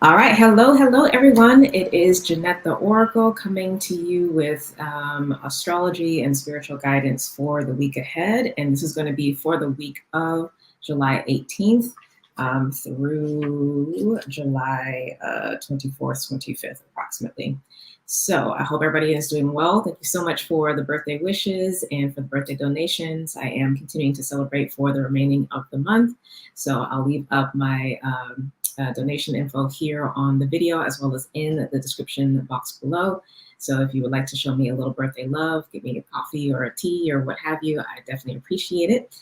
All right, hello, everyone. It is Jeanette the Oracle coming to you with astrology and spiritual guidance for the week ahead. And this is going to be for the week of July 18th through July 24th, 25th, approximately. So I hope everybody is doing well. Thank you so much for the birthday wishes and for the birthday donations. I am continuing to celebrate for the remaining of the month. So I'll leave up my donation info here on the video as well as in the description box below. So if you would like to show me a little birthday love, give me a coffee or a tea or what have you, I definitely appreciate it.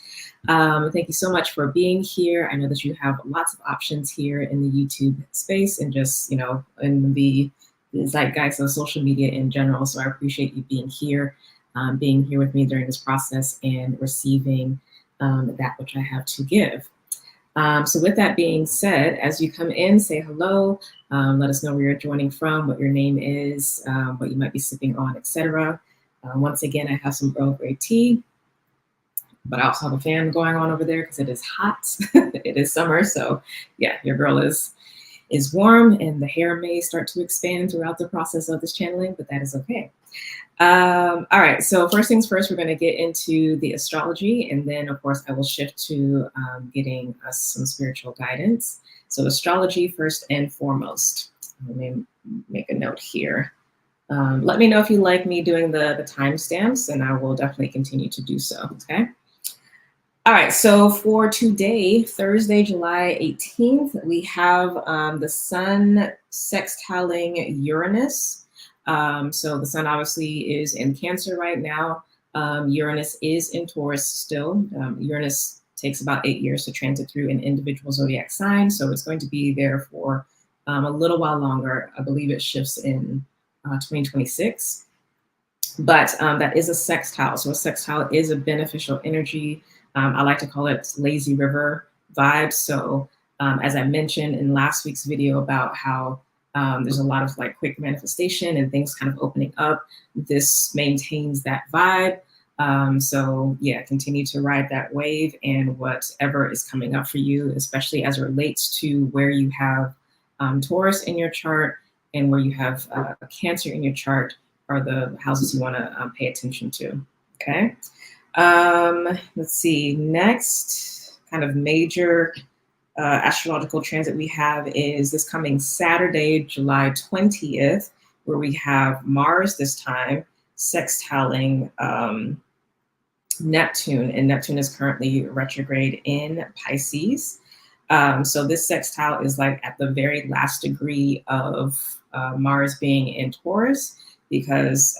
Thank you so much for being here. I know that you have lots of options here in the YouTube space and just, in the zeitgeist of social media in general. So I appreciate you being here with me during this process and receiving that which I have to give. So with that being said, as you come in, say hello, let us know where you're joining from, what your name is, what you might be sipping on, etc. Once again, I have some Earl Grey tea, but I also have a fan going on over there because it is hot. It is summer, so yeah, your girl is warm and the hair may start to expand throughout the process of this channeling, but that is okay. All right, so first things first, we're going to get into the astrology, and then of course I will shift to getting us some spiritual guidance. So astrology first and foremost. Let me make a note here. Let me know if you like me doing the timestamps, and I will definitely continue to do so, okay? All right, so for today, Thursday, July 18th, we have the sun sextiling Uranus. So the sun obviously is in Cancer right now. Uranus is in Taurus still. Uranus takes about 8 years to transit through an individual zodiac sign. So it's going to be there for a little while longer. I believe it shifts in 2026. But that is a sextile. So a sextile is a beneficial energy. I like to call it lazy river vibes. So as I mentioned in last week's video about how there's a lot of like quick manifestation and things kind of opening up, this maintains that vibe. So yeah, continue to ride that wave and whatever is coming up for you, especially as it relates to where you have Taurus in your chart and where you have Cancer in your chart are the houses you want to pay attention to. Okay. Let's see, next kind of major astrological transit we have is this coming Saturday, July 20th, where we have Mars this time sextiling Neptune, and Neptune is currently retrograde in Pisces. So this sextile is like at the very last degree of Mars being in Taurus, because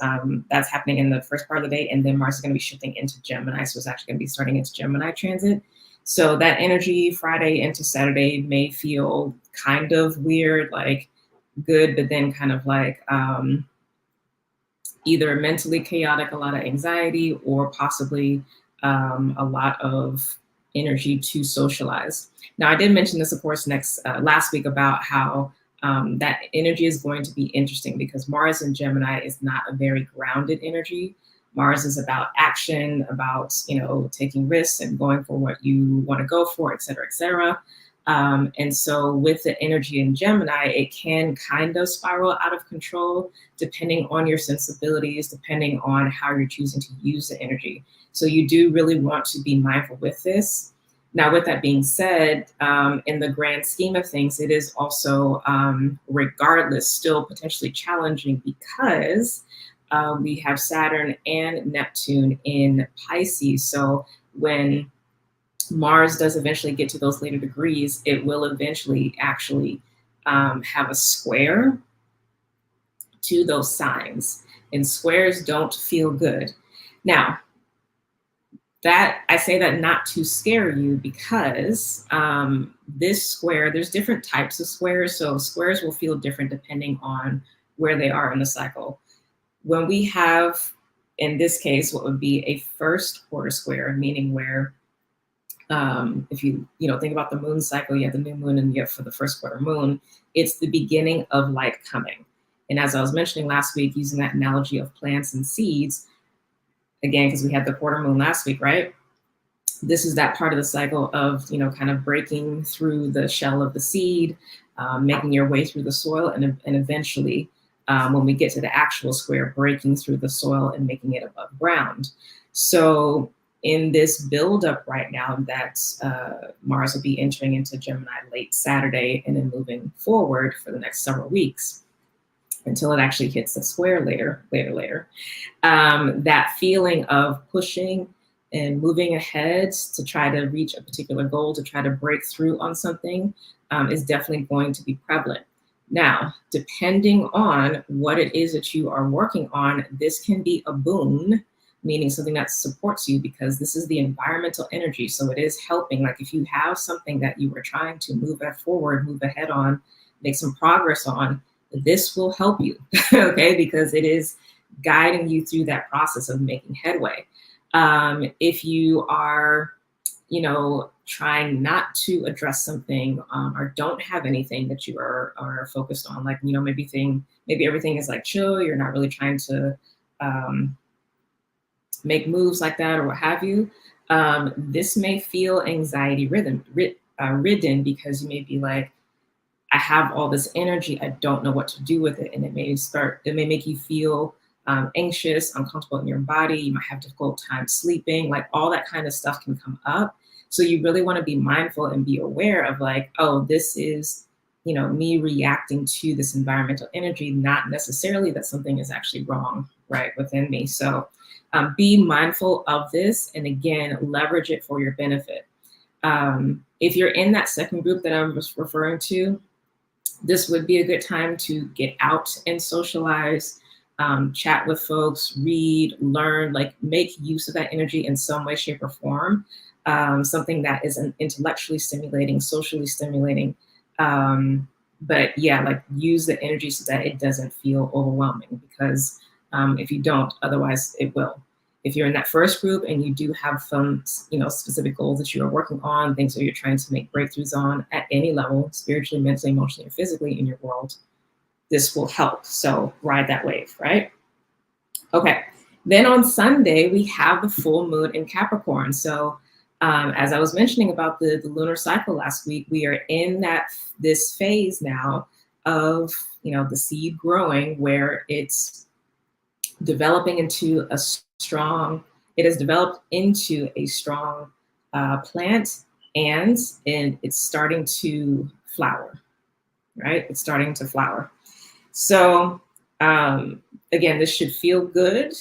that's happening in the first part of the day, and then Mars is going to be shifting into Gemini, so it's actually going to be starting its Gemini transit. So that energy Friday into Saturday may feel kind of weird, like good, but then kind of like either mentally chaotic, a lot of anxiety, or possibly a lot of energy to socialize. Now, I did mention this, of course, last week about how that energy is going to be interesting because Mars in Gemini is not a very grounded energy. Mars is about action, about, taking risks and going for what you want to go for, et cetera, et cetera. And so with the energy in Gemini, it can kind of spiral out of control depending on your sensibilities, depending on how you're choosing to use the energy. So you do really want to be mindful with this. Now, with that being said, in the grand scheme of things, it is also, regardless, still potentially challenging because we have Saturn and Neptune in Pisces. So when Mars does eventually get to those later degrees, it will eventually actually have a square to those signs. And squares don't feel good. Now, that I say that not to scare you because this square, there's different types of squares. So squares will feel different depending on where they are in the cycle. When we have, in this case, what would be a first quarter square, meaning where if you think about the moon cycle, you have the new moon and you have for the first quarter moon, it's the beginning of light coming. And as I was mentioning last week, using that analogy of plants and seeds, again, because we had the quarter moon last week, right? This is that part of the cycle of, kind of breaking through the shell of the seed, making your way through the soil, and eventually, when we get to the actual square, breaking through the soil and making it above ground. So in this buildup right now, that Mars will be entering into Gemini late Saturday and then moving forward for the next several weeks until it actually hits the square later. That feeling of pushing and moving ahead to try to reach a particular goal, to try to break through on something, is definitely going to be prevalent. Now, depending on what it is that you are working on, this can be a boon, meaning something that supports you, because this is the environmental energy. So it is helping. Like if you have something that you were trying to move forward, move ahead on, make some progress on, this will help you, okay? Because it is guiding you through that process of making headway. If you are, trying not to address something, or don't have anything that you are focused on, like, maybe everything is like chill, you're not really trying to make moves like that or what have you, this may feel anxiety ridden, because you may be like, I have all this energy, I don't know what to do with it. And it may make you feel anxious, uncomfortable in your body. You might have difficult time sleeping, like all that kind of stuff can come up. So you really want to be mindful and be aware of like, oh, this is, me reacting to this environmental energy, not necessarily that something is actually wrong, right, within me. So be mindful of this, and again, leverage it for your benefit. If you're in that second group that I was referring to, this would be a good time to get out and socialize, chat with folks, read, learn, like make use of that energy in some way, shape, or form. Something that is intellectually stimulating, socially stimulating. But yeah, like use the energy so that it doesn't feel overwhelming, because if you don't, otherwise it will. If you're in that first group and you do have some, specific goals that you are working on, things that you're trying to make breakthroughs on at any level, spiritually, mentally, emotionally, or physically in your world, this will help. So ride that wave, right? Okay. Then on Sunday, we have the full moon in Capricorn. So as I was mentioning about the lunar cycle last week, we are in this phase now of, the seed growing, where it's developing into a strong, it has developed into a strong plant, and it's starting to flower, right? It's starting to flower. So again, this should feel good,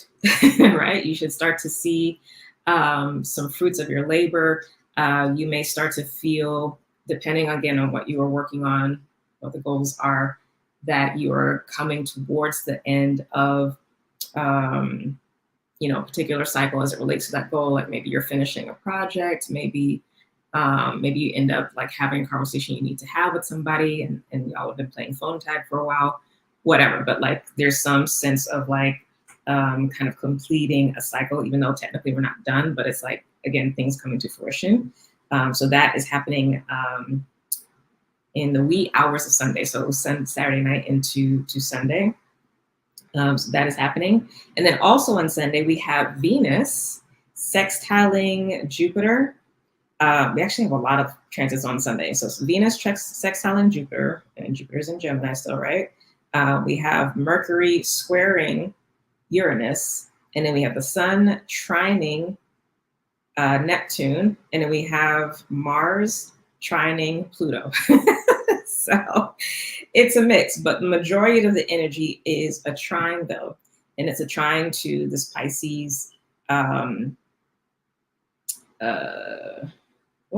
right? You should start to see some fruits of your labor. You may start to feel, depending again on what you are working on, what the goals are, that you are coming towards the end of particular cycle as it relates to that goal. Like maybe you're finishing a project, maybe you end up like having a conversation you need to have with somebody, and y'all have been playing phone tag for a while, whatever. But like there's some sense of like kind of completing a cycle, even though technically we're not done, but it's like, again, things coming to fruition. So that is happening in the wee hours of Sunday. So Saturday night into Sunday. So that is happening. And then also on Sunday, we have Venus sextiling Jupiter. We actually have a lot of transits on Sunday. So Venus sextiling Jupiter, and Jupiter's in Gemini still, right? We have Mercury squaring Uranus, and then we have the Sun trining Neptune, and then we have Mars trining Pluto. So it's a mix, but the majority of the energy is a trine though. And it's a trine to this Pisces. Well,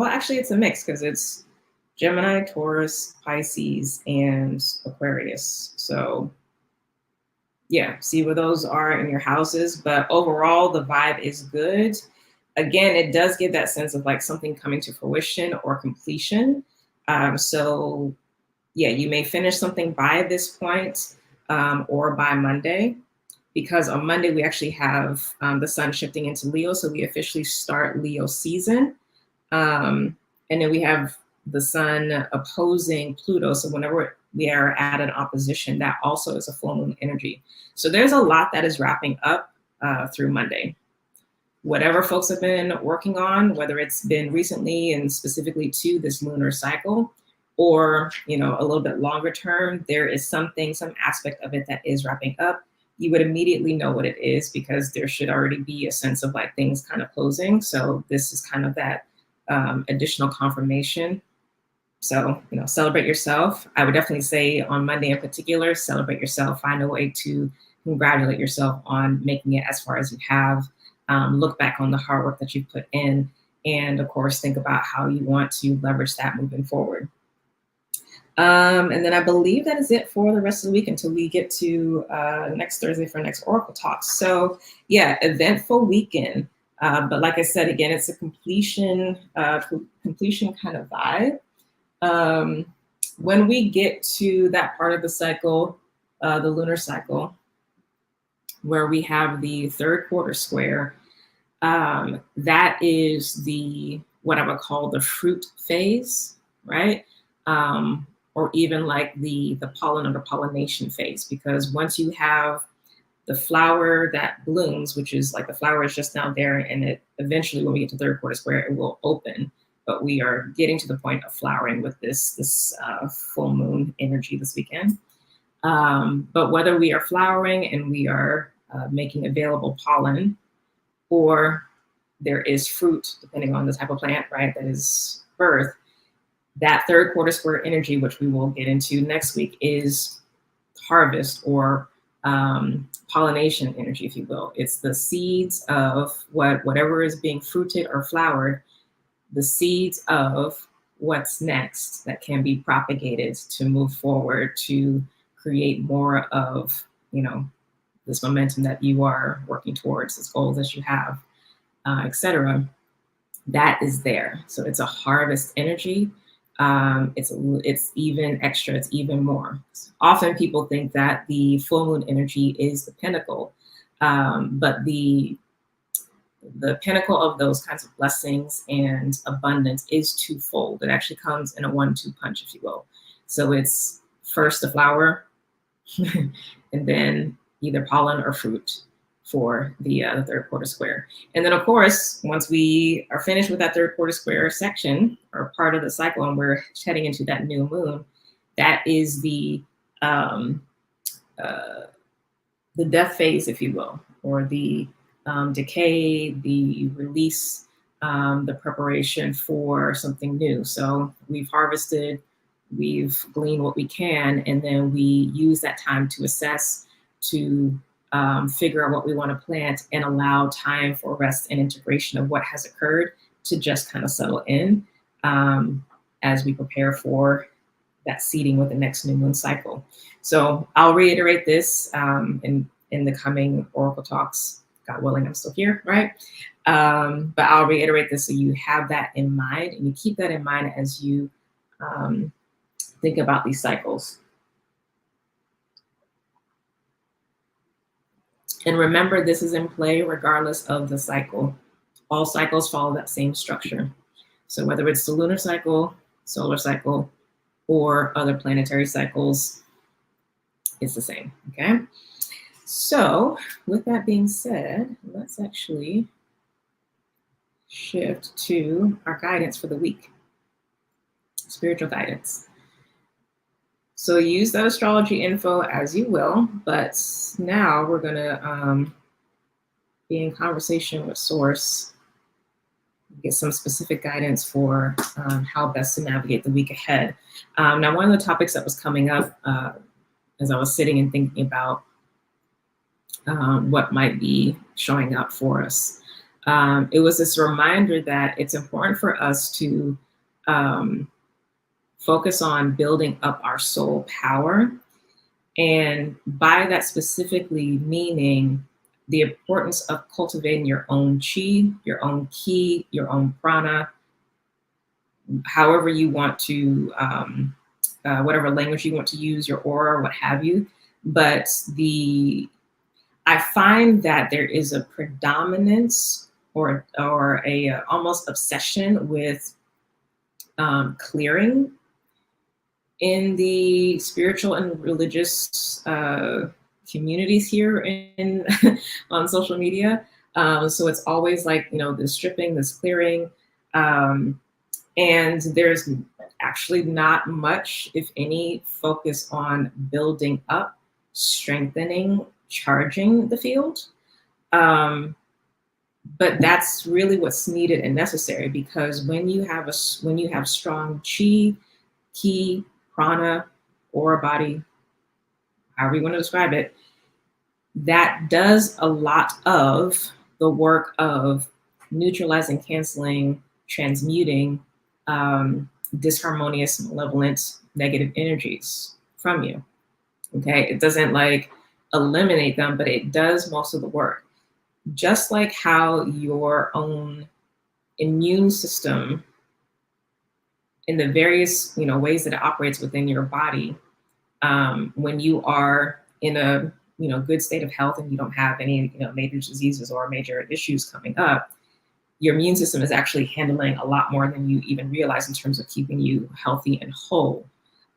actually it's a mix, because it's Gemini, Taurus, Pisces, and Aquarius. So yeah, see where those are in your houses. But overall, the vibe is good. Again, it does give that sense of like something coming to fruition or completion. So yeah, you may finish something by this point, or by Monday, because on Monday we actually have the Sun shifting into Leo. So we officially start Leo season. And then we have the Sun opposing Pluto. So whenever we are at an opposition, that also is a full moon energy. So there's a lot that is wrapping up through Monday. Whatever folks have been working on, whether it's been recently and specifically to this lunar cycle, or, you know, a little bit longer term, there is something, some aspect of it that is wrapping up, you would immediately know what it is because there should already be a sense of like things kind of closing. So this is kind of that additional confirmation. So, you know, celebrate yourself. I would definitely say on Monday in particular, celebrate yourself. Find a way to congratulate yourself on making it as far as you have. Look back on the hard work that you've put in. And of course, think about how you want to leverage that moving forward. And then I believe that is it for the rest of the week until we get to next Thursday for next Oracle Talk. So yeah, eventful weekend. But like I said, again, it's a completion kind of vibe. When we get to that part of the cycle, the lunar cycle, where we have the third quarter square, that is the what I would call the fruit phase, right? Or even like the pollen or the pollination phase, because once you have the flower that blooms, which is like the flower is just now there, and it eventually, when we get to third quarter square, it will open. But we are getting to the point of flowering with this full moon energy this weekend. But whether we are flowering and we are making available pollen, or there is fruit, depending on the type of plant, right, that is birth, that third quarter square energy, which we will get into next week, is harvest or pollination energy, if you will. It's the seeds of whatever is being fruited or flowered, the seeds of what's next that can be propagated to move forward to create more of, you know, this momentum that you are working towards, this goals that you have, etc. That is there. So it's a harvest energy. It's even extra, it's even more. Often people think that the full moon energy is the pinnacle, but the pinnacle of those kinds of blessings and abundance is twofold. It actually comes in a 1-2 punch, if you will. So it's first the flower, and then either pollen or fruit for the third quarter square. And then, of course, once we are finished with that third quarter square section or part of the cycle, and we're heading into that new moon, that is the death phase, if you will, or the decay, the release, the preparation for something new. So we've harvested, we've gleaned what we can, and then we use that time to assess, to figure out what we want to plant, and allow time for rest and integration of what has occurred to just kind of settle in as we prepare for that seeding with the next new moon cycle. So I'll reiterate this in the coming Oracle Talks. God willing, I'm still here, right? But I'll reiterate this so you have that in mind, and you keep that in mind as you think about these cycles. And remember, this is in play regardless of the cycle. All cycles follow that same structure. So whether it's the lunar cycle, solar cycle, or other planetary cycles, it's the same, okay? So with that being said, let's actually shift to our guidance for the week, spiritual guidance. So use that astrology info as you will, but now we're gonna be in conversation with Source, get some specific guidance for how best to navigate the week ahead. Now, one of the topics that was coming up as I was sitting and thinking about what might be showing up for us, it was this reminder that it's important for us to focus on building up our soul power. And by that specifically meaning the importance of cultivating your own chi, your own ki, your own prana, however you want to, whatever language you want to use, your aura, what have you. But I find that there is a predominance or a almost obsession with clearing in the spiritual and religious communities here in on social media. So it's always like, you know, this stripping, this clearing. And there's actually not much, if any, focus on building up, strengthening, charging the field. But that's really what's needed and necessary, because when you have strong chi, ki, prana, aura body, however you want to describe it, that does a lot of the work of neutralizing, canceling, transmuting disharmonious, malevolent, negative energies from you. Okay, it doesn't like eliminate them, but it does most of the work. Just like how your own immune system, in the various ways that it operates within your body, when you are in a good state of health and you don't have any major diseases or major issues coming up, your immune system is actually handling a lot more than you even realize in terms of keeping you healthy and whole.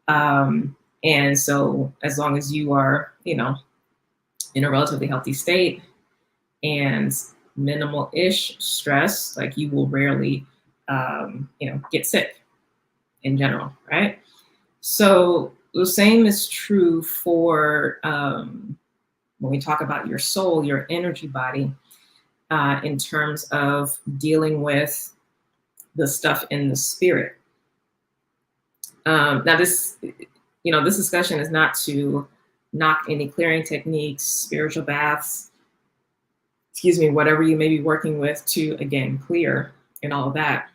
And so as long as you are in a relatively healthy state and minimal-ish stress, like, you will rarely get sick in general, right? So the same is true for when we talk about your soul, your energy body, in terms of dealing with the stuff in the spirit. Now, this discussion is not to knock any clearing techniques, spiritual baths, whatever you may be working with to, again, clear and all of that.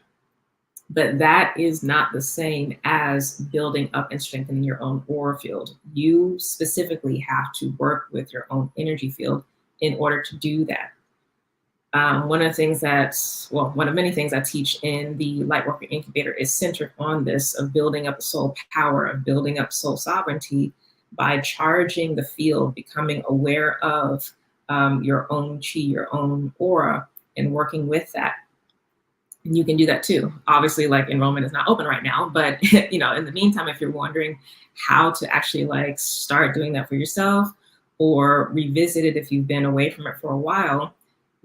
But that is not the same as building up and strengthening your own aura field. You specifically have to work with your own energy field in order to do that. One of many things I teach in the Lightworker Incubator is centered on this, of building up the soul power, of building up soul sovereignty by charging the field, becoming aware of your own chi, your own aura, and working with that. And you can do that too. Obviously, like, enrollment is not open right now, but in the meantime, if you're wondering how to actually like start doing that for yourself, or revisit it if you've been away from it for a while,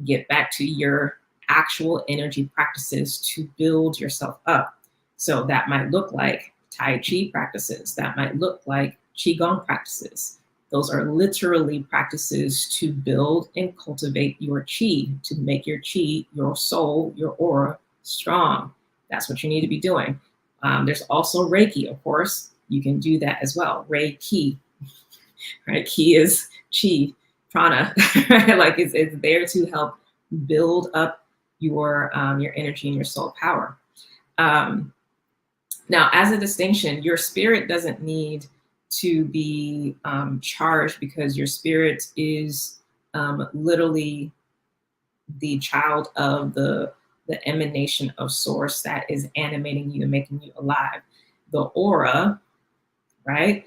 get back to your actual energy practices to build yourself up. So that might look like Tai Chi practices. That might look like Qigong practices. Those are literally practices to build and cultivate your chi, to make your chi, your soul, your aura strong. That's what you need to be doing. There's also Reiki, of course. You can do that as well. Reiki, right? Ki is chi, prana, right? Like, it's there to help build up your energy and your soul power. Now, as a distinction, your spirit doesn't need to be charged, because your spirit is literally the child of the emanation of source that is animating you and making you alive. The aura, right,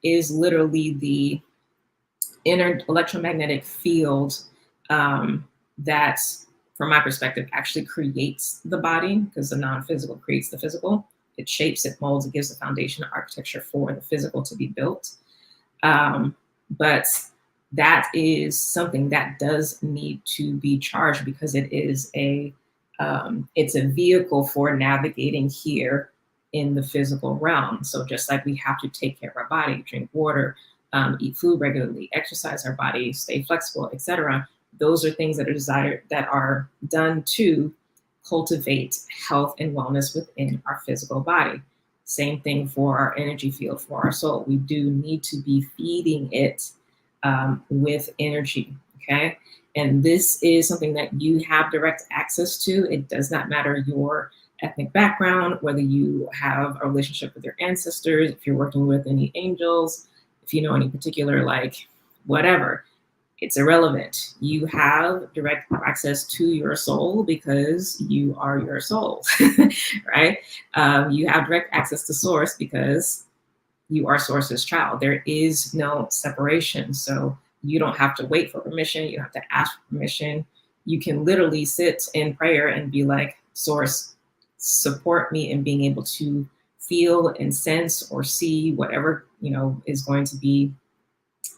is literally the inner electromagnetic field that, from my perspective, actually creates the body, because the non-physical creates the physical. It shapes, it molds, it gives the foundation of architecture for the physical to be built. But that is something that does need to be charged, because it is it's a vehicle for navigating here in the physical realm. So just like we have to take care of our body, drink water, eat food regularly, exercise our body, stay flexible, etc. Those are things that are done to cultivate health and wellness within our physical body. Same thing for our energy field, for our soul. We do need to be feeding it with energy, okay? And this is something that you have direct access to. It does not matter your ethnic background, whether you have a relationship with your ancestors, if you're working with any angels, if you know any particular, like, whatever. It's irrelevant. You have direct access to your soul because you are your soul, right? You have direct access to source because you are source's child. There is no separation. So you don't have to wait for permission. You don't have to ask for permission. You can literally sit in prayer and be like, source, support me in being able to feel and sense or see whatever, is going to be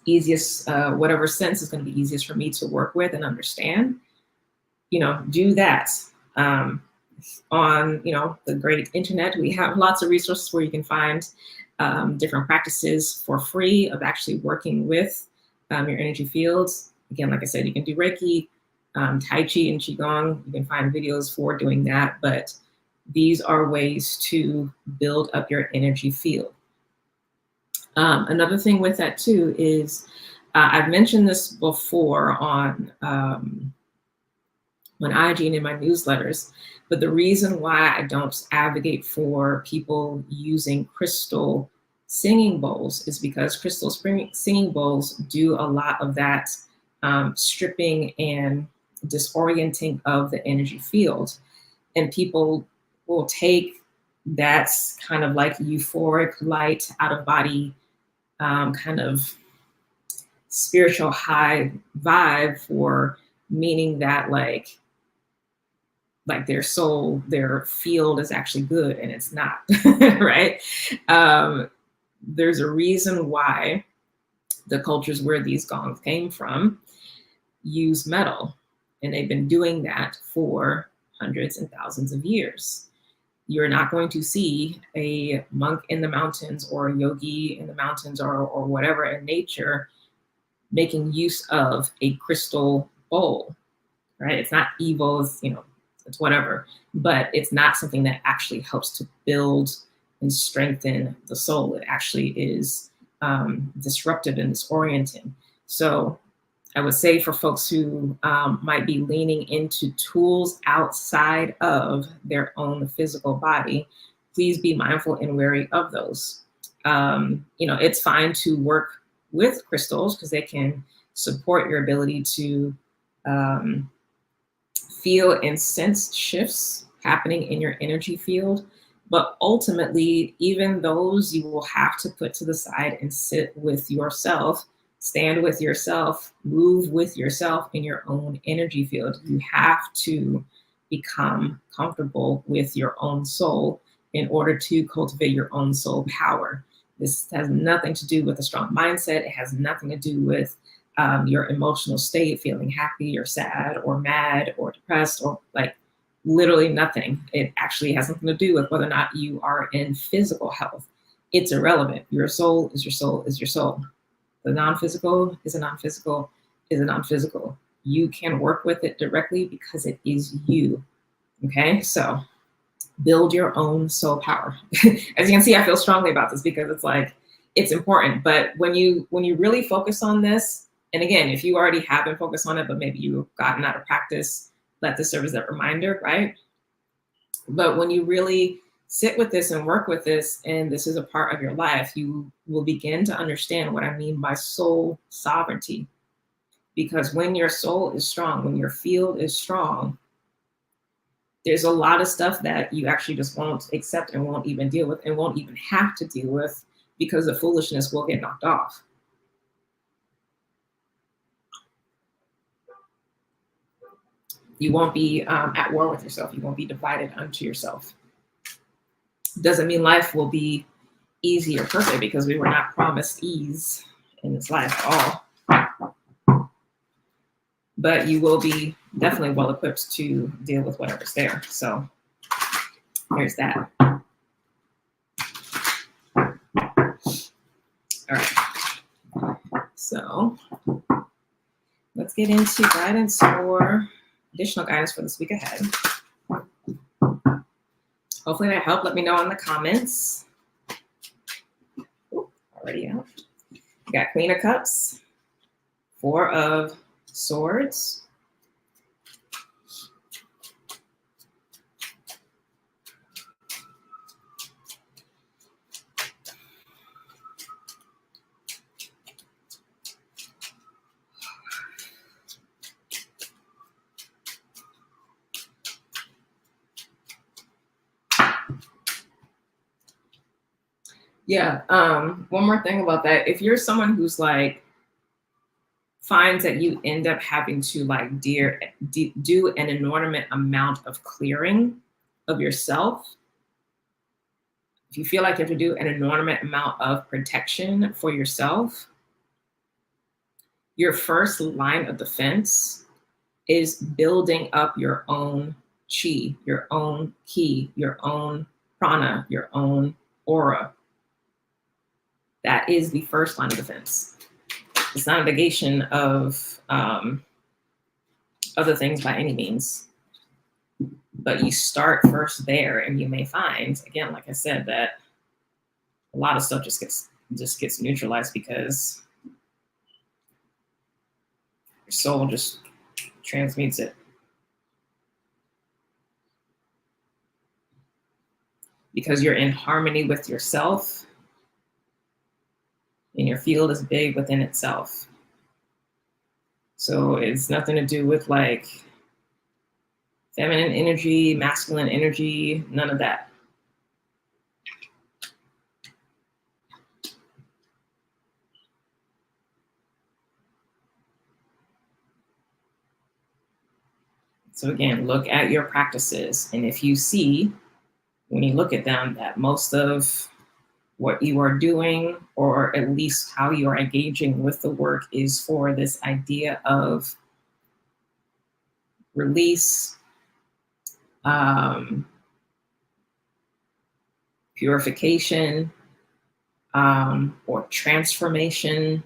easiest, whatever sense is going to be easiest for me to work with and understand, do that. on, the great internet, we have lots of resources where you can find different practices for free of actually working with your energy fields. Again, like I said, you can do Reiki, Tai Chi, and Qigong. You can find videos for doing that, but these are ways to build up your energy field. Another thing with that too is, I've mentioned this before on IG and in my newsletters, but the reason why I don't advocate for people using crystal singing bowls is because crystal singing bowls do a lot of that stripping and disorienting of the energy field. And people will take that kind of like euphoric, light, out of body kind of spiritual high vibe for meaning that like their soul, their field is actually good, and it's not, right? There's a reason why the cultures where these gongs came from use metal, and they've been doing that for hundreds and thousands of years. You're not going to see a monk in the mountains or a yogi in the mountains or whatever in nature making use of a crystal bowl, right? It's not evil, it's whatever, but it's not something that actually helps to build and strengthen the soul. It actually is disruptive and disorienting. So I would say for folks who might be leaning into tools outside of their own physical body, please be mindful and wary of those. It's fine to work with crystals because they can support your ability to feel and sense shifts happening in your energy field. But ultimately, even those you will have to put to the side and sit with yourself, stand with yourself, move with yourself in your own energy field. You have to become comfortable with your own soul in order to cultivate your own soul power. This has nothing to do with a strong mindset. It has nothing to do with your emotional state, feeling happy or sad or mad or depressed or like literally nothing. It actually has something to do with whether or not you are in physical health. It's irrelevant. Your soul is your soul is your soul. The non-physical is a non-physical is a non-physical. You can work with it directly because it is you. Okay, so build your own soul power. As you can see, I feel strongly about this because it's like, it's important. But when you really focus on this, and again, if you already have been focused on it, but maybe you've gotten out of practice, let this serve as that reminder, right? But when you really sit with this and work with this, and this is a part of your life, you will begin to understand what I mean by soul sovereignty. Because when your soul is strong, when your field is strong, there's a lot of stuff that you actually just won't accept and won't even deal with and won't even have to deal with because the foolishness will get knocked off. You won't be at war with yourself. You won't be divided unto yourself. Doesn't mean life will be easy or perfect because we were not promised ease in this life at all. But you will be definitely well equipped to deal with whatever's there. So there's that. All right. So let's get into guidance for additional guidance for this week ahead. Hopefully that helped. Let me know in the comments. Ooh, already out. We got Queen of Cups, Four of Swords, yeah. One more thing about that. If you're someone who's like, finds that you end up having to like do an inordinate amount of clearing of yourself, if you feel like you have to do an inordinate amount of protection for yourself, your first line of defense is building up your own chi, your own ki, your own prana, your own aura. That is the first line of defense. It's not a negation of other things by any means, but you start first there, and you may find, again, like I said, that a lot of stuff just gets neutralized because your soul just transmutes it. Because you're in harmony with yourself, and your field is big within itself. So it's nothing to do with like feminine energy, masculine energy, none of that. So again, look at your practices. And if you see, when you look at them, that most of what you are doing, or at least how you are engaging with the work, is for this idea of release, purification, or transformation,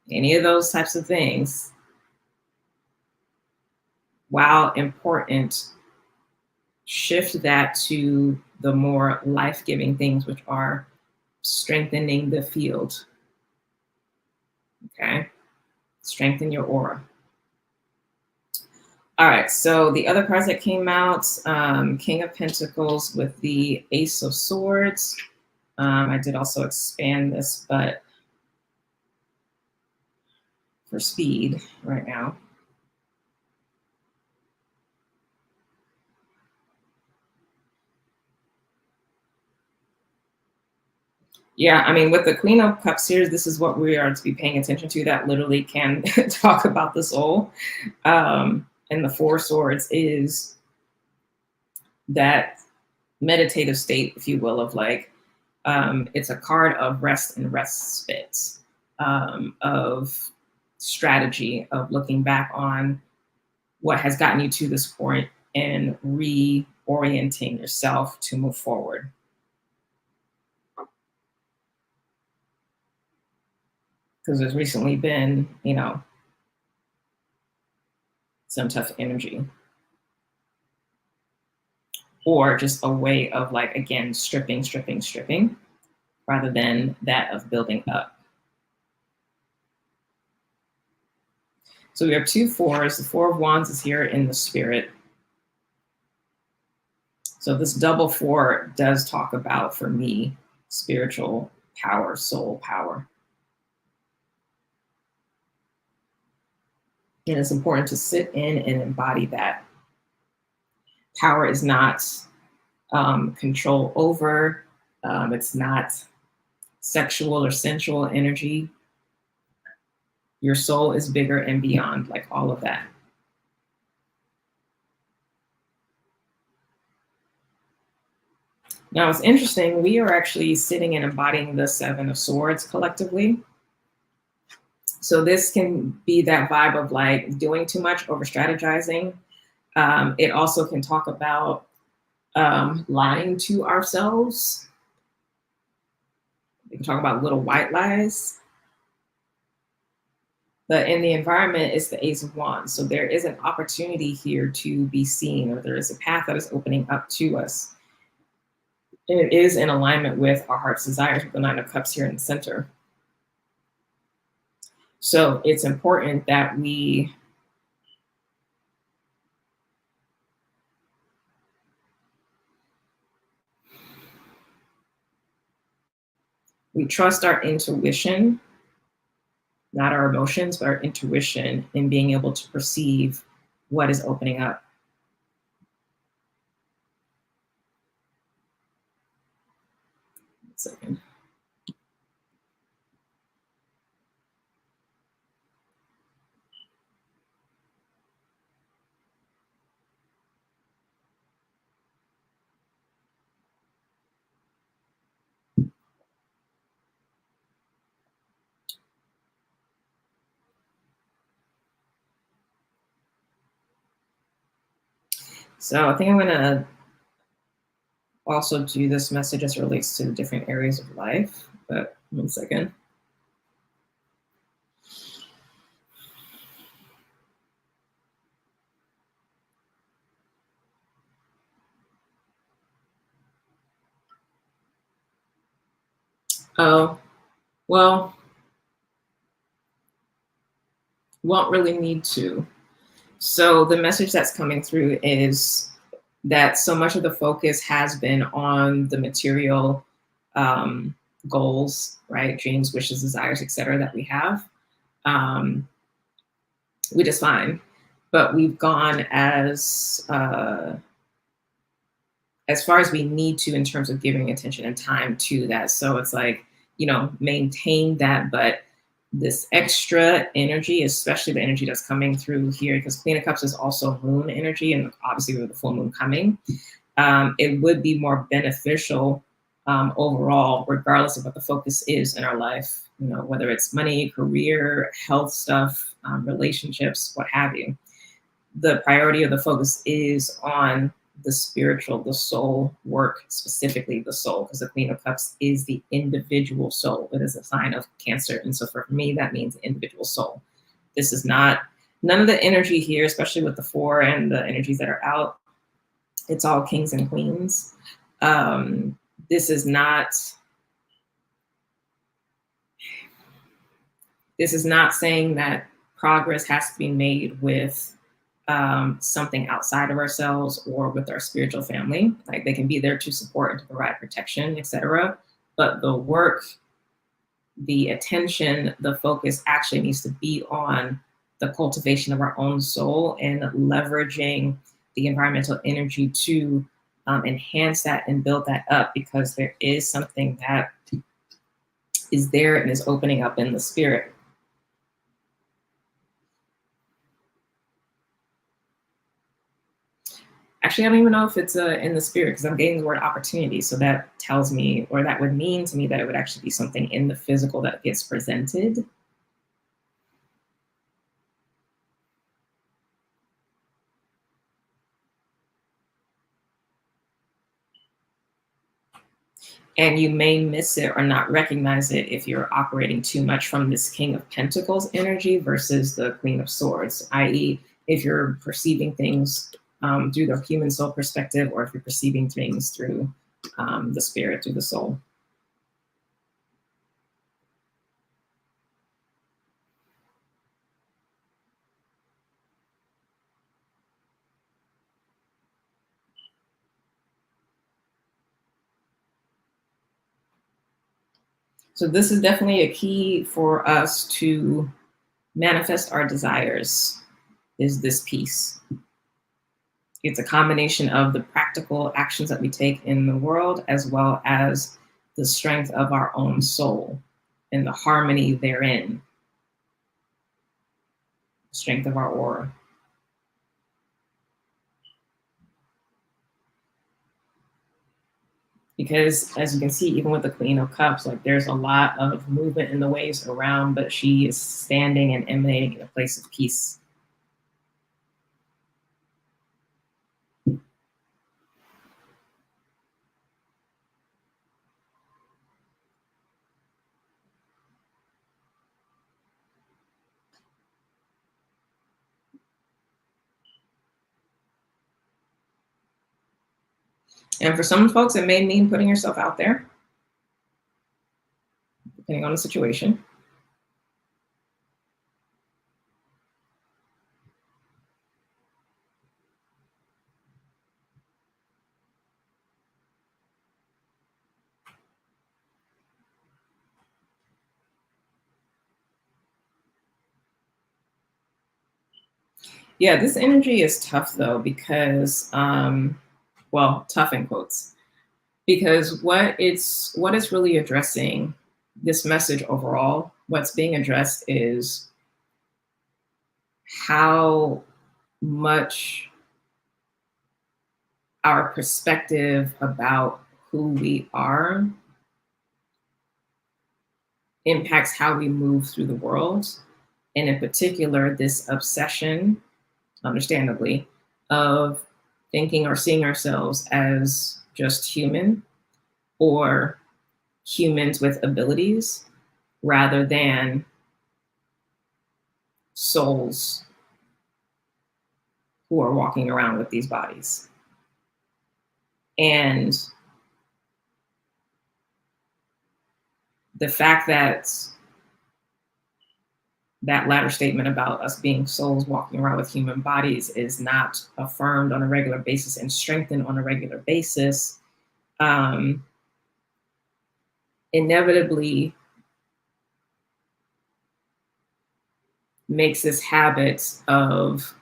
any of those types of things, while important, shift that to the more life-giving things, which are strengthening the field. Okay, strengthen your aura. All right, so the other cards that came out, King of Pentacles with the Ace of Swords. I did also expand this, but for speed right now. Yeah, I mean, with the Queen of Cups here, this is what we are to be paying attention to. That literally can talk about the soul. And the Four Swords is that meditative state, if you will, of like, it's a card of rest and respite, of strategy, of looking back on what has gotten you to this point and reorienting yourself to move forward. Because there's recently been, some tough energy. Or just a way of like, again, stripping, rather than that of building up. So we have 2 4s. The 4 of Wands is here in the spirit. So this double 4 does talk about, for me, spiritual power, soul power. And it's important to sit in and embody that. Power is not control over. It's not sexual or sensual energy. Your soul is bigger and beyond, like all of that. Now, it's interesting. We are actually sitting and embodying the 7 of Swords collectively. So this can be that vibe of like doing too much, over strategizing. It also can talk about lying to ourselves. We can talk about little white lies. But in the environment, it's the Ace of Wands. So there is an opportunity here to be seen, or there is a path that is opening up to us. And it is in alignment with our heart's desires, with the 9 of Cups here in the center. So it's important that we trust our intuition, not our emotions, but our intuition, in being able to perceive what is opening up. One second. So I think I'm gonna also do this message as it relates to the different areas of life. But 1 second. Oh, well, won't really need to. So the message that's coming through is that so much of the focus has been on the material um, goals, right? Dreams, wishes, desires, etc. that we have, um, which is fine. But we've gone as far as we need to in terms of giving attention and time to that. So it's like, maintain that, but this extra energy, especially the energy that's coming through here, because Queen of Cups is also moon energy, and obviously with the full moon coming, it would be more beneficial overall, regardless of what the focus is in our life, whether it's money, career, health stuff, relationships, what have you. The priority of the focus is on the spiritual, the soul work, specifically the soul, because the Queen of Cups is the individual soul. It is a sign of Cancer. And so for me, that means individual soul. This is not, none of the energy here, especially with the four and the energies that are out, it's all kings and queens. This is not saying that progress has to be made with something outside of ourselves or with our spiritual family. Like they can be there to support and to provide protection, etc. But the work, the attention, the focus actually needs to be on the cultivation of our own soul and leveraging the environmental energy to enhance that and build that up, because there is something that is there and is opening up in the spirit. Actually, I don't even know if it's in the spirit, because I'm getting the word opportunity. So that tells me, or that would mean to me, that it would actually be something in the physical that gets presented. And you may miss it or not recognize it if you're operating too much from this King of Pentacles energy versus the Queen of Swords, i.e., if you're perceiving things through the human soul perspective, or if you're perceiving things through the spirit, through the soul. So this is definitely a key for us to manifest our desires, is this piece. It's a combination of the practical actions that we take in the world, as well as the strength of our own soul and the harmony therein, the strength of our aura. Because as you can see, even with the Queen of Cups, like there's a lot of movement in the waves around, but she is standing and emanating in a place of peace. And for some folks, it may mean putting yourself out there, depending on the situation. Yeah, this energy is tough though, because, well, tough in quotes, because what it's really addressing, this message overall, what's being addressed is how much our perspective about who we are impacts how we move through the world. And in particular, this obsession, understandably, of thinking or seeing ourselves as just human or humans with abilities rather than souls who are walking around with these bodies. And the fact that that latter statement about us being souls walking around with human bodies is not affirmed on a regular basis and strengthened on a regular basis, inevitably makes this habit of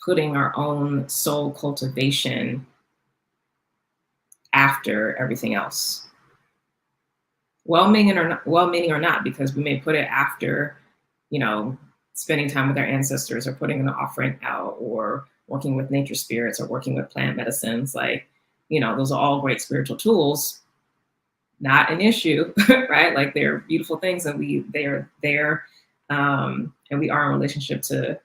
putting our own soul cultivation after everything else. Well-meaning or not, because we may put it after, spending time with our ancestors or putting an offering out or working with nature spirits or working with plant medicines. Like, those are all great spiritual tools, not an issue, right? Like they're beautiful things and they're there. And we are in relationship to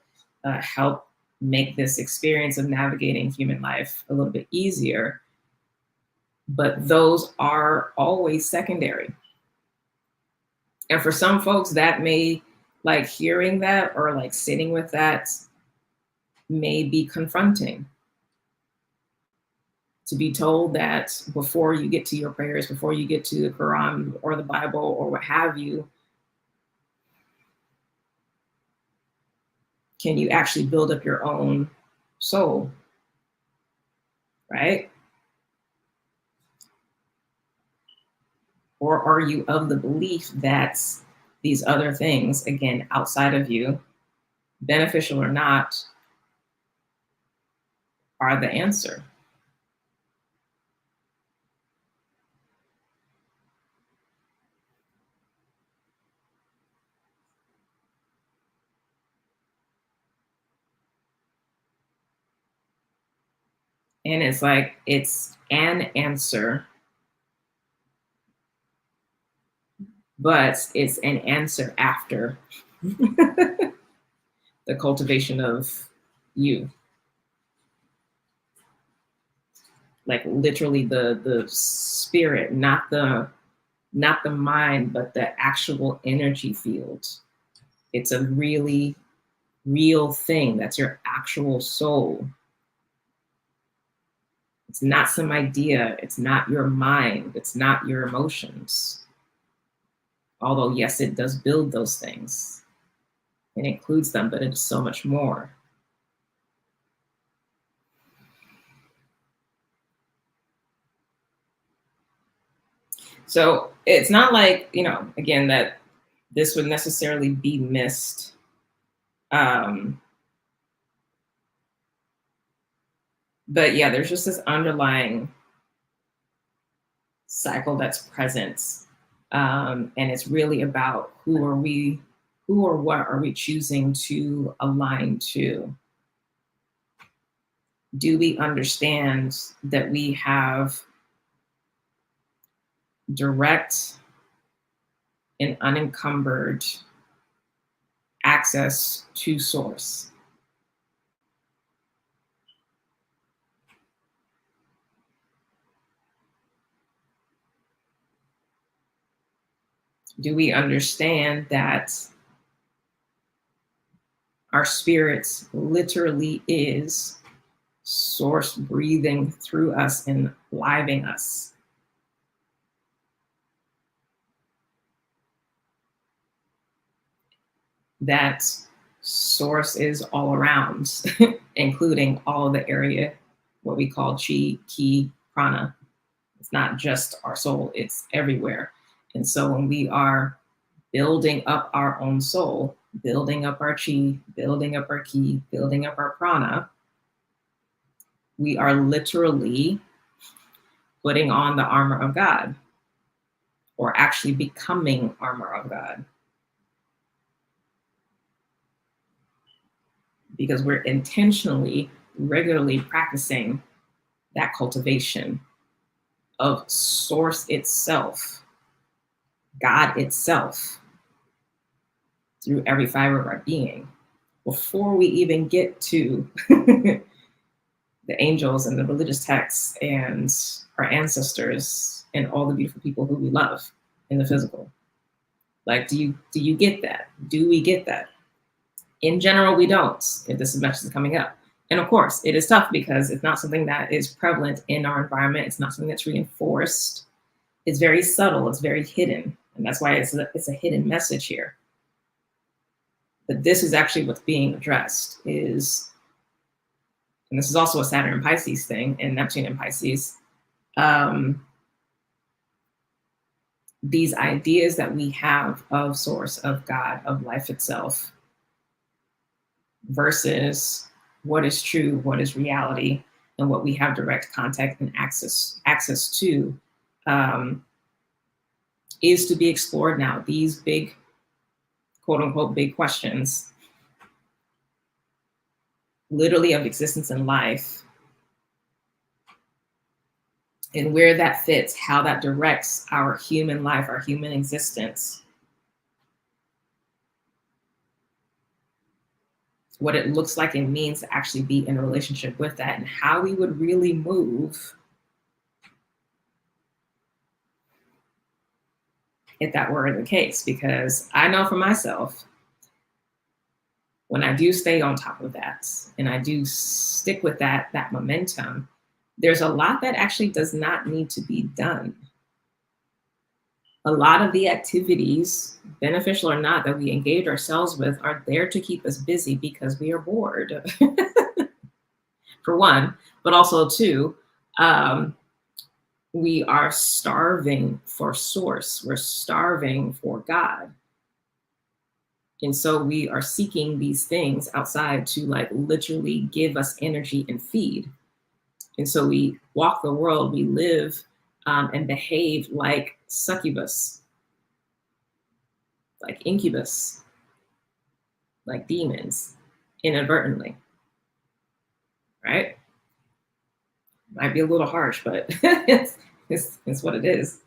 help make this experience of navigating human life a little bit easier. But those are always secondary. And for some folks that may, like, hearing that or like sitting with that may be confronting. To be told that before you get to your prayers, before you get to the Quran or the Bible or what have you, can you actually build up your own soul, right? Or are you of the belief that these other things, again, outside of you, beneficial or not, are the answer? And it's like, it's an answer, but it's an answer after the cultivation of you. Like literally the spirit, not the mind, but the actual energy field. It's a really real thing. That's your actual soul. It's not some idea. It's not your mind. It's not your emotions. Although, yes, it does build those things. It includes them, but it's so much more. So it's not like, again, that this would necessarily be missed. But yeah, there's just this underlying cycle that's present. And it's really about who or what are we choosing to align to? Do we understand that we have direct and unencumbered access to source? Do we understand that our spirits literally is source breathing through us and living us? That source is all around, including all the area, what we call chi, ki, prana. It's not just our soul, it's everywhere. And so when we are building up our own soul, building up our chi, building up our ki, building up our prana, we are literally putting on the armor of God, or actually becoming armor of God. Because we're intentionally, regularly practicing that cultivation of source itself, God itself, through every fiber of our being, before we even get to the angels and the religious texts and our ancestors and all the beautiful people who we love in the physical. Like, do you get that? Do we get that? In general, we don't, if this message is coming up. And of course, it is tough because it's not something that is prevalent in our environment. It's not something that's reinforced. It's very subtle. It's very hidden. And that's why it's a hidden message here. But this is actually what's being addressed is, and this is also a Saturn and Pisces thing, and Neptune and Pisces, these ideas that we have of source, of God, of life itself, versus what is true, what is reality, and what we have direct contact and access to, is to be explored now. These big, quote unquote, big questions, literally of existence and life, and where that fits, how that directs our human life, our human existence, what it looks like and means to actually be in a relationship with that, and how we would really move if that were the case. Because I know for myself, when I do stay on top of that and I do stick with that momentum, there's a lot that actually does not need to be done. A lot of the activities, beneficial or not, that we engage ourselves with are there to keep us busy because we are bored, for one, but also two, we are starving for source. We're starving for God. And so we are seeking these things outside to like literally give us energy and feed. And so we walk the world, we live and behave like succubus, like incubus, like demons, inadvertently, right? Might be a little harsh, but it's what it is.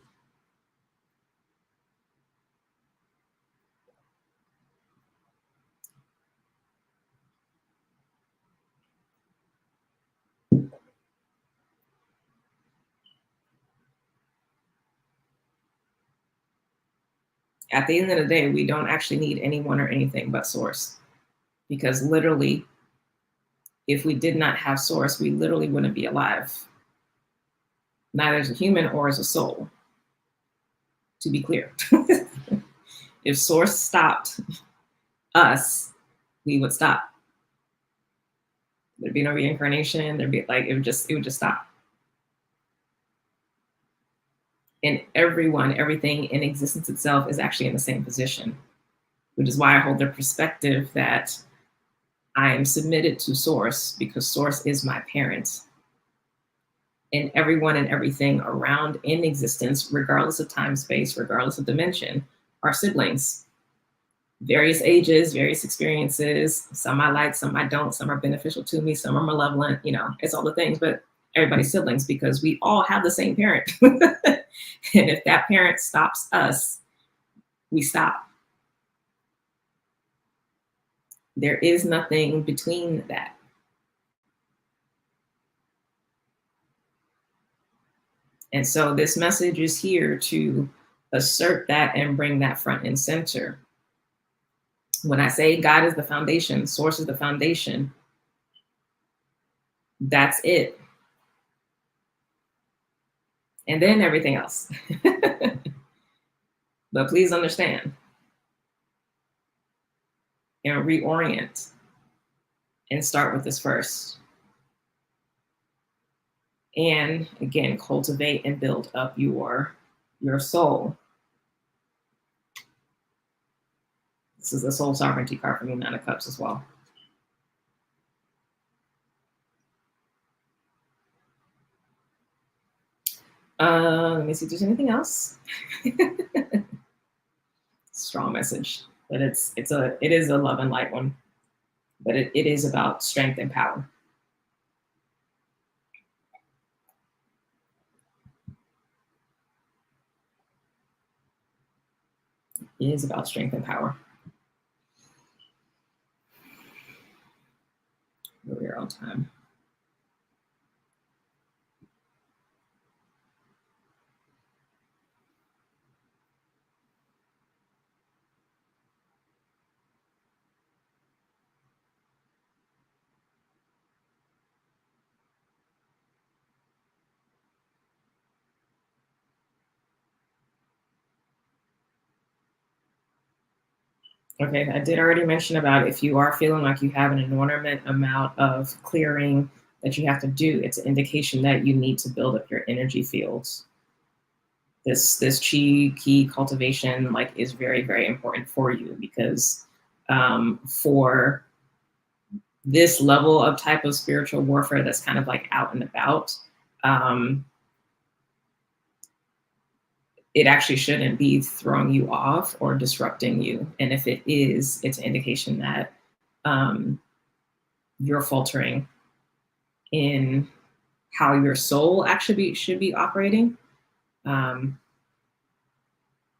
At the end of the day, we don't actually need anyone or anything but source. Because literally, if we did not have source, we literally wouldn't be alive. Neither as a human or as a soul, to be clear. If source stopped us, we would stop. There'd be no reincarnation. There'd be like, it would just stop. And everyone, everything in existence itself is actually in the same position, which is why I hold the perspective that I am submitted to source because source is my parent. And everyone and everything around in existence, regardless of time, space, regardless of dimension, are siblings. Various ages, various experiences. Some I like, some I don't. Some are beneficial to me, some are malevolent. You know, it's all the things, but everybody's siblings because we all have the same parent. And if that parent stops us, we stop. There is nothing between that. And so this message is here to assert that and bring that front and center. When I say God is the foundation, source is the foundation, that's it. And then everything else. But please understand and reorient and start with this first. And again, cultivate and build up your soul. This is the soul sovereignty card for me, Nine of Cups as well. Let me see if there's anything else. Strong message, but it is a love and light one, but it is about strength and power. It is about strength and power. We are on time. Okay, I did already mention about if you are feeling like you have an inordinate amount of clearing that you have to do, it's an indication that you need to build up your energy fields. This chi key cultivation like is very, very important for you because for this level of type of spiritual warfare that's kind of like out and about, um, it actually shouldn't be throwing you off or disrupting you. And if it is, it's an indication that um, you're faltering in how your soul actually should be operating. Um,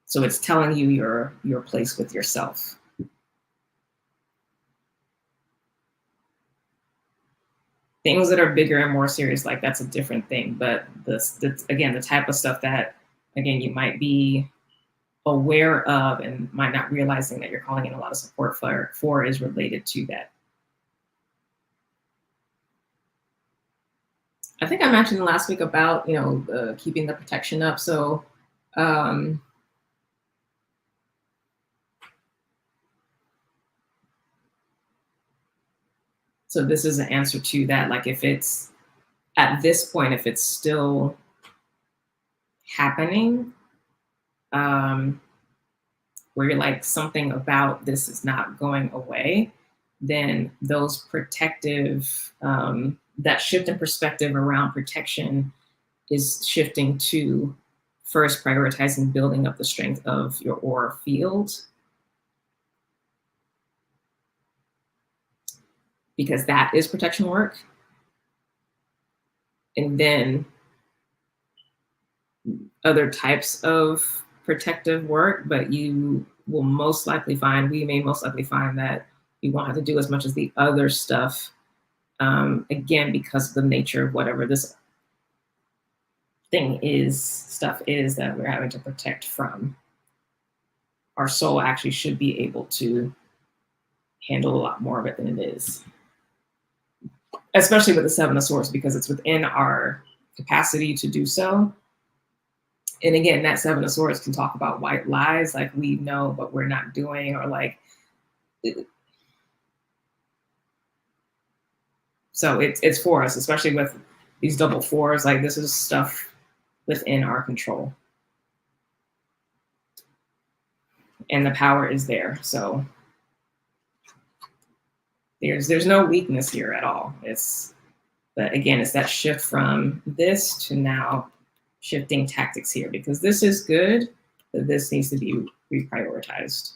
so it's telling you your place with yourself. Things that are bigger and more serious, like that's a different thing. But again, the type of stuff that again you might be aware of and might not realizing that you're calling in a lot of support for is related to that. I think I mentioned last week about keeping the protection up. So um, so this is an answer to that. Like if it's at this point, if it's still happening, where you're like something about this is not going away, then those protective that shift in perspective around protection is shifting to first prioritizing building up the strength of your aura field, because that is protection work. And then other types of protective work, but you will most likely find, we may most likely find that you won't have to do as much as the other stuff, again, because of the nature of whatever this stuff is that we're having to protect from. Our soul actually should be able to handle a lot more of it than it is, especially with the Seven of Swords, because it's within our capacity to do so. And again, that Seven of Swords can talk about white lies, like we know, but we're not doing, or like, so it's for us, especially with these double fours, like this is stuff within our control. And the power is there. So there's no weakness here at all. But again, it's that shift from this to now shifting tactics here, because this is good, but this needs to be reprioritized.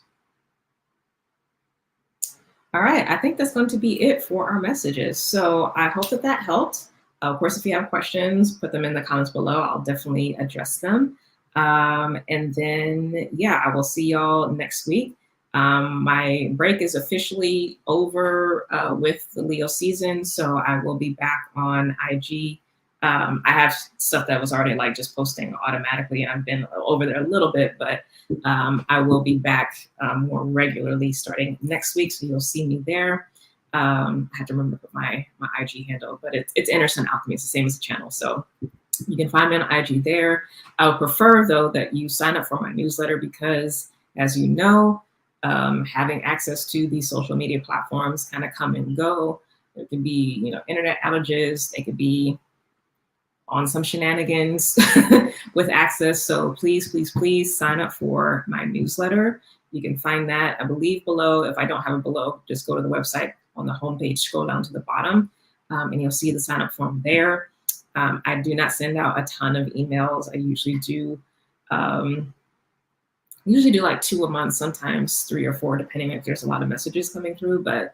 All right, I think that's going to be it for our messages. So I hope that helped. Of course, if you have questions, put them in the comments below. I'll definitely address them. And then, yeah, I will see y'all next week. My break is officially over with the Leo season, so I will be back on IG. I have stuff that was already like just posting automatically, and I've been over there a little bit, but I will be back more regularly starting next week, so you'll see me there. I have to remember to put my IG handle, but it's Anderson Alchemy. It's the same as the channel, so you can find me on IG there. I would prefer, though, that you sign up for my newsletter because, as you know, having access to these social media platforms kind of come and go. There could be, internet outages. They could be on some shenanigans with access. So please, please, please sign up for my newsletter. You can find that, I believe, below. If I don't have it below, just go to the website on the homepage, scroll down to the bottom, and you'll see the sign up form there. I do not send out a ton of emails. I usually do like 2 a month, sometimes 3 or 4, depending if there's a lot of messages coming through. But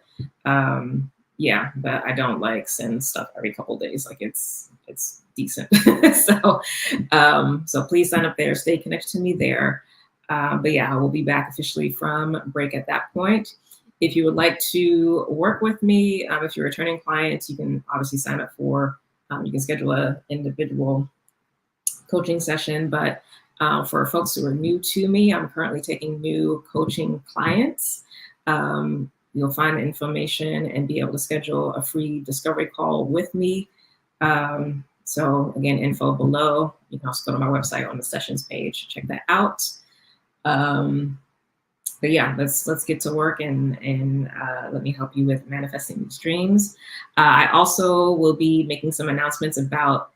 yeah, but I don't like send stuff every couple of days. Like it's decent. So please sign up there, stay connected to me there. But yeah, I will be back officially from break at that point. If you would like to work with me, if you're returning clients, you can obviously sign up for, you can schedule an individual coaching session. But for folks who are new to me, I'm currently taking new coaching clients. You'll find the information and be able to schedule a free discovery call with me. So again, info below. You can also go to my website on the sessions page, check that out. but yeah, let's get to work and let me help you with manifesting these dreams. I also will be making some announcements about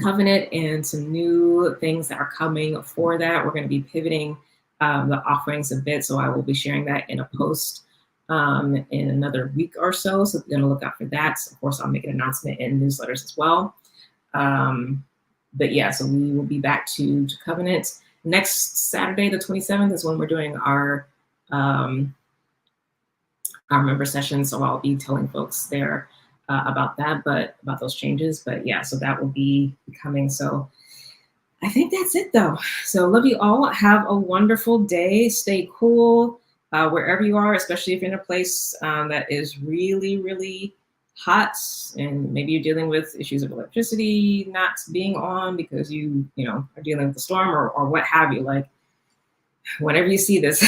Covenant and some new things that are coming for that. We're going to be pivoting the offerings a bit, so I will be sharing that in a post in another week or so. So you're going to look out for that. So of course, I'll make an announcement in newsletters as well. But yeah, so we will be back to Covenant next Saturday, the 27th, is when we're doing our member session. So I'll be telling folks there about that, but about those changes. But yeah, so that will be coming. So I think that's it though. So love you all. Have a wonderful day. Stay cool wherever you are, especially if you're in a place that is really, really hot, and maybe you're dealing with issues of electricity not being on because you are dealing with the storm or what have you. Like, whenever you see this,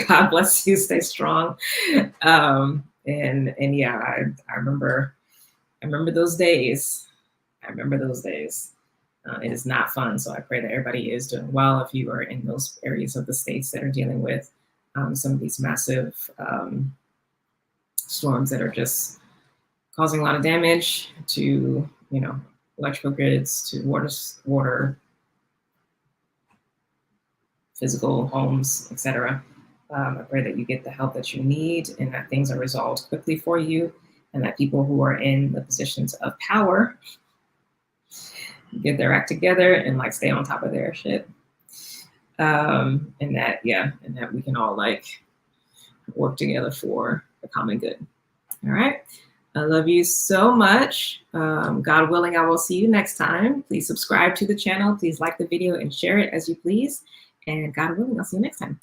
God bless you. Stay strong. And yeah, I remember those days. I remember those days. It is not fun. So I pray that everybody is doing well. If you are in those areas of the states that are dealing with some of these massive storms that are just causing a lot of damage to, electrical grids, to water, physical homes, etc. I pray that you get the help that you need and that things are resolved quickly for you, and that people who are in the positions of power get their act together and stay on top of their shit. And that we can all work together for the common good. All right. I love you so much. God willing, I will see you next time. Please subscribe to the channel. Please like the video and share it as you please. And God willing, I'll see you next time.